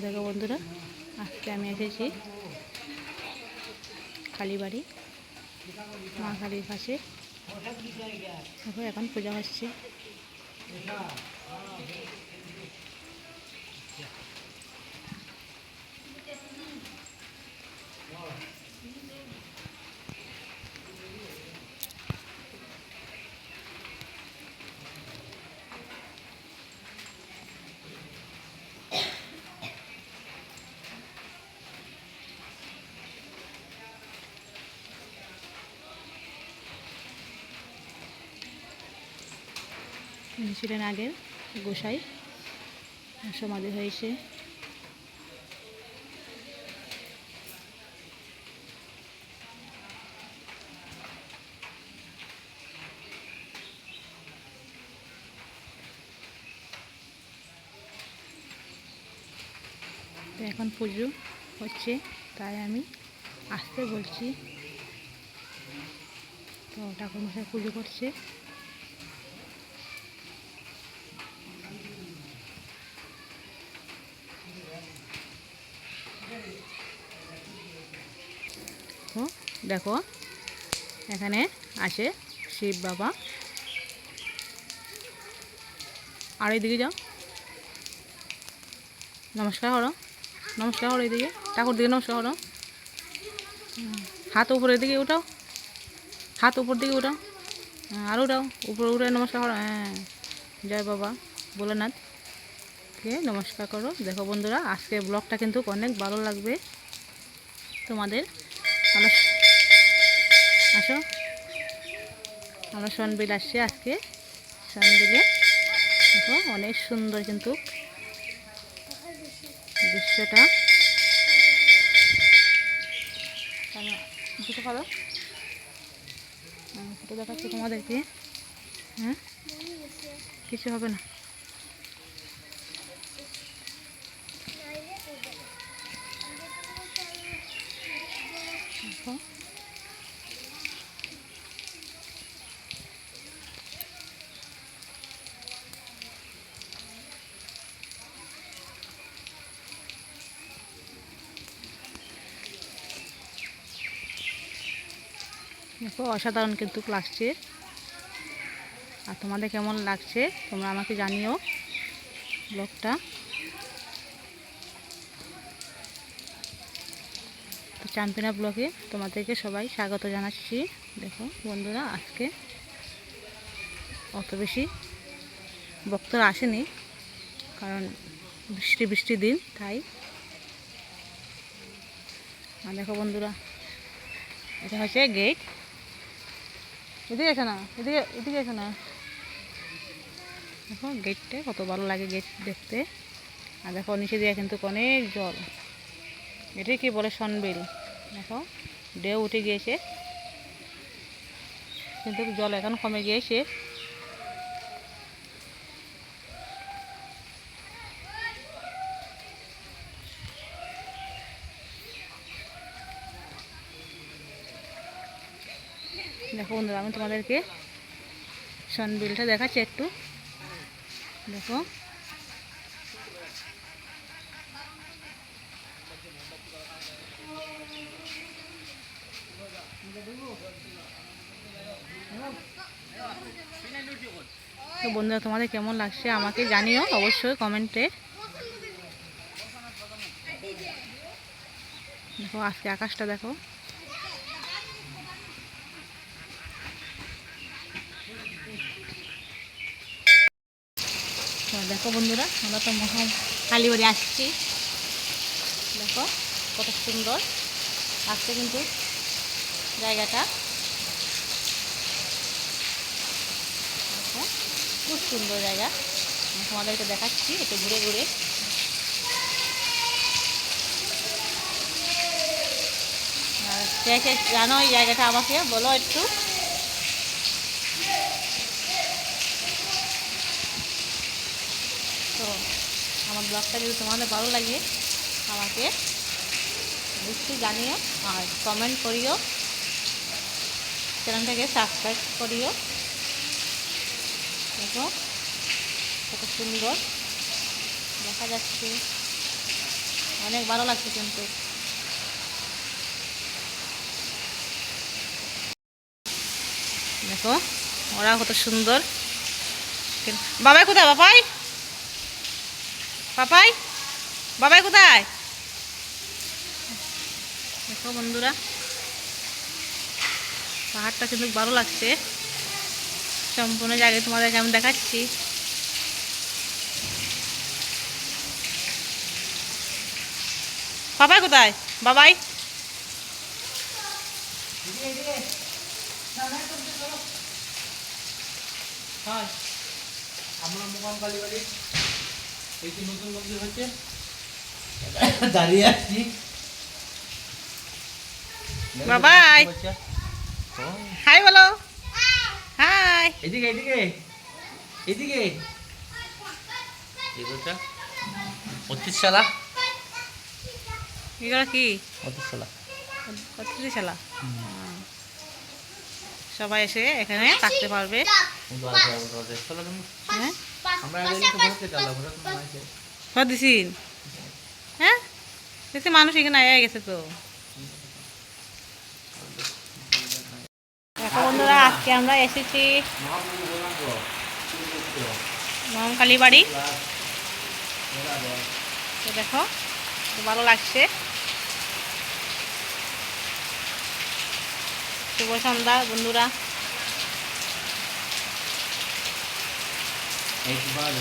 দেখো বন্ধুরা, আজকে আমি এসেছি কালীবাড়ি, মা কালীর কাছে। দেখো এখন পূজা হচ্ছে। ছিলেন আগের গোসাই, সমাধি হয়েছে। তো এখন পুজো হচ্ছে, তাই আমি আসতে বলছি। তো ঠাকুরমশাই পুজো করছে। তো দেখো, এখানে আছে শিব বাবা। আর এইদিকে যাও, নমস্কার করো, নমস্কার করো, এইদিকে ঠাকুর দিকে নমস্কার করো। হাত উপরের দিকে উঠাও, হাত উপর দিকে উঠাও, আর উঠাও, উপরে উঠে নমস্কার করো। হ্যাঁ, জয় বাবা ভোলেনাথকে নমস্কার করো। দেখো বন্ধুরা, আজকে ব্লগটা কিন্তু অনেক ভালো লাগবে তোমাদের। আসো, আমরা সনবিল আসছি আজকে। সনবিলে দেখো অনেক সুন্দর কিন্তু দৃশ্যটা। দুটো করো, ফটো দেখাচ্ছি তোমাদেরকে। হ্যাঁ, কিছু হবে না। দেখো দেখো, অসাধারণ কিন্তু লাগছে। আর তোমাদের কেমন লাগছে তোমরা আমাকে জানিও ব্লগটা। তো চাম্পিনা ব্লগে তোমাদেরকে সবাই স্বাগত জানাচ্ছি। দেখো বন্ধুরা, আজকে অত বেশি ভক্তরা আসেনি, কারণ বৃষ্টি দিন, তাই। আর দেখো বন্ধুরা, এটা হচ্ছে গেট। এদিকে এসো না, এদিকে এসো না। দেখো গেটটা কত ভালো লাগে গেট দেখতে। আর দেখো নিচে দিয়ে কিন্তু অনেক জল। এটাই কি বলে সনবিল। দেখো ঢেউ উঠে গিয়েছে, কিন্তু জল এখন কমে গিয়েছে। দেখো বন্ধুরা, আমি তোমাদেরকে সনবিলটা দেখাচ্ছি একটু। দেখো তো বন্ধুরা, তোমাদের কেমন লাগছে আমাকে জানিও অবশ্যই কমেন্টে। দেখো আজকে আকাশটা দেখো। দেখো বন্ধুরা, আমরা তো কালীবাড়ি আসছি। দেখো কত সুন্দর আসছে কিন্তু জায়গাটা। দেখো খুব সুন্দর জায়গা, আমি তোমাদেরকে দেখাচ্ছি একটু ঘুরে ঘুরে। কে কে জানো এই জায়গাটা আমাকে বলো একটু। তো আমার ব্লগটা যদি তোমাদের ভালো লাগে আমাকে নিশ্চয়ই জানিও, আর কমেন্ট করিও, চ্যানেলটাকে সাবস্ক্রাইব করিও। দেখো কত সুন্দর দেখা যাচ্ছে, অনেক ভালো লাগছে কিন্তু। দেখো ওরা কত সুন্দর। বাবাই কোথায়? বাবাই পাপাই বাবাই কোথায়? দেখো বন্ধুরা, পাহাড়টা কিন্তু ভালো লাগছে। সম্পূর্ণ জায়গায় তোমাদেরকে আমি দেখাচ্ছি। পাপাই কোথায়? বাবাই আমরা মোকাম কালীবাড়ি এই যে নতুন মন্দির হচ্ছে দাঁড়িয়ে আছি। বাবাই হাই বলো। হাই। এদিকে এদিকে এদিকে এগুলোটা অতিশালা এগুলো কি? অতিশালা অতিথিশালা। সবাই এসে এখানে থাকতে পারবে। হ্যাঁ আমরা আগে তো ঘুরতে গেলাম ঘুরতে না আছে ঘর দিছিন? হ্যাঁ দেখছি মানুষ এখানে আয়া গেছে তো। দেখো বন্ধুরা, আজকে আমরা এসেছি মহাকালী বাড়ি। তো দেখো তো ভালো লাগছে। শুভ সন্ধ্যা বন্ধুরা। একবার